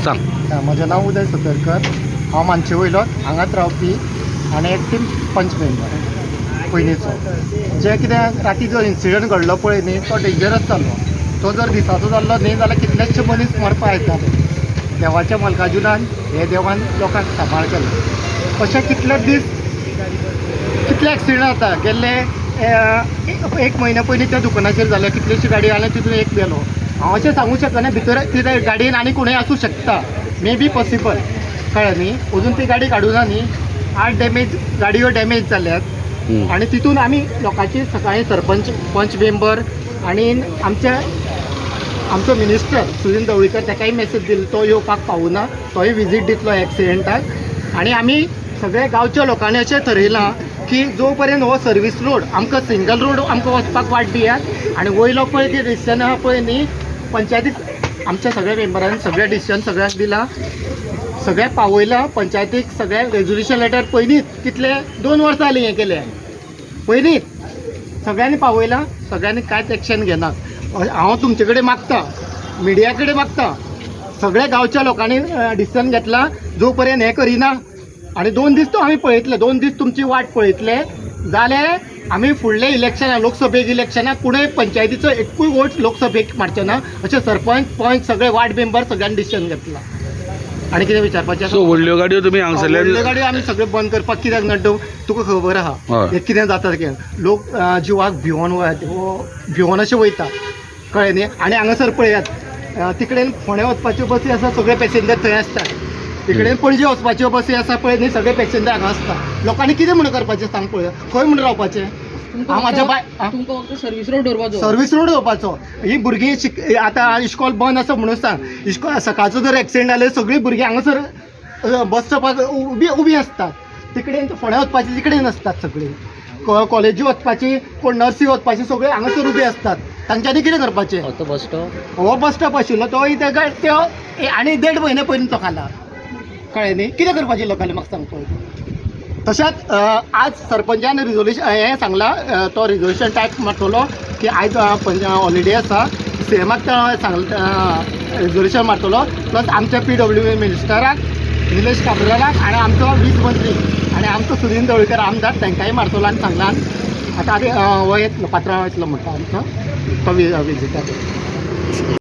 सांग. म्हजें नांव उदय सतरकर. हांव मानशे वयलो हांगाच रावपी आनी एक्टीव पंच मेंबर पयलींचो. जे कितें राती जो इन्सिडंट घडलो पळय न्ही तो डेंजरस जाल्लो. तो जर दिसाचो जाल्लो न्ही जाल्यार कितलेशे मनीस मरपा येताले. देवाच्या मल्काजुनान हे देवान लोकांक सांबाळ केलो. अशे कितलेच दीस कितले एक्सिडंट जाता. गेल्ले एक म्हयन्या पयलीं त्या दुकानाचेर जाले कितलेशी गाडी आनी तितून एक गेलो. हांव अशें सांगूं शकना भितर कितें गाडयेन आनी कोणूय आसूं शकता. मे बी पॉसिबल कळ्ळें न्ही. अजून ती गाडी काडूना न्ही. 8 डॅमेज गाडयो डॅमेज जाल्यात आनी तितून आमी लोकांची सकाळीं सरपंच पंच मेंबर आनी आमचो मिनिस्टर सुनील ढवळीकर ताकाय मॅसेज दिली. तो येवपाक पावूना. तोय विजीट दितलो एक्सिडेंटाक. आनी आमी सगळे गांवच्या लोकांनी अशें थरयलां की जो पर्यंत हो सर्वीस रोड आमकां सिंगल रोड आमकां वचपाक वाट दियात. आनी वयलो पळय ती डिसिजन आहा पळय न्ही पंचायतीक आमच्या सगळ्या मेंबरांनी सगळें डिसिजन सगळ्याक दिलां. सगळ्या पावयलां पंचायतीक. सगळ्या रेजोल्युशन लेटर पयलींच कितले 2 वर्सां जालीं हें केलें पयलींच सगळ्यांनी पावयलां. सगळ्यांनी कांयच एक्शन घेनात. हांव तुमचे कडेन मागतां मिडिया कडेन मागतां सगळ्या गांवच्या लोकांनी डिसिजन घेतलां जो पर्यंत हें करिना. आनी 2 दीस तो आमी पळयतले. 2 दीस तुमची वाट पळयतले जाल्यार आमी फुडले इलेक्शनाक लोकसभेक इलेक्शनाक कोणूय पंचायतीचो एकूय वोट लोकसभेक मारचे ना अशें सरपंच पंच सगळे वार्ड मेंबर सगळ्यांनी डिसिजन घेतलां. आनी कितें विचारपाचें. सो व्हडल्यो गाडयो तुमी हांगसरल्यान व्हडल्यो गाडयो आमी सगळे बंद करपाक कित्याक नड्डो तुका खबर आहा हें कितें जाता तें. लोक जिवाक भिवून अशें वयता कळ्ळें न्ही. आनी हांगासर पळयात तिकडेन फोंड्या वचपाच्यो बसी आसा सगळे पॅसेंजर थंय आसता. तिकडेन पणजे वचपाच्यो बसी आसा पळय न्ही सगळे पॅसेंजर हांगा आसता. लोकांनी कितें म्हणून करपाचें सांग पळय. खंय म्हणून रावपाचें. हांव म्हाज्या तुमकां फक्त सर्वीस रोड दवरपाचो. सर्वीस रोड दवरपाचो. ही भुरगीं आतां इश्कॉल बंद आसा म्हणून सांग. इश्कॉल सकाळचो जर एक्सिडेंट जाले सगळीं भुरगीं हांगासर बस स्टॉपाक उबी आसतात. तिकडेन फोंड्या वचपाची तिकडेन आसतात सगळीं. कॉलेजी वचपाची कोण नर्सी वचपाची सगळे हांगासर उबे असतात. तांच्यांनी कितें करपाचें. तो बस स्टॉप हो बस स्टॉप आशिल्लो तोय त्यो आनी 1.5 म्हयने पयलीं तो खाला कळ्ळें न्ही. कितें करपाचें लोकांनी म्हाका सांग पळय. तशेंच आज सरपंचान रिजोल्युशन हें सांगलां तो रिजोल्युशन टायप मारतलो की आयज हॉलिडे आसा. सीएमाक सांगलां रिजोल्युशन मारतलो. प्लस आमच्या PWD मिनिस्टराक निलेश काब्रालाक आनी आमचो वीज मंत्री आनी आमचो सुनील ढवळीकर आमदार तांकांय मारतलो आनी सांगलां आतां हो येतलो पात्रांव येतलो म्हणटा आमचो तो विजिटर.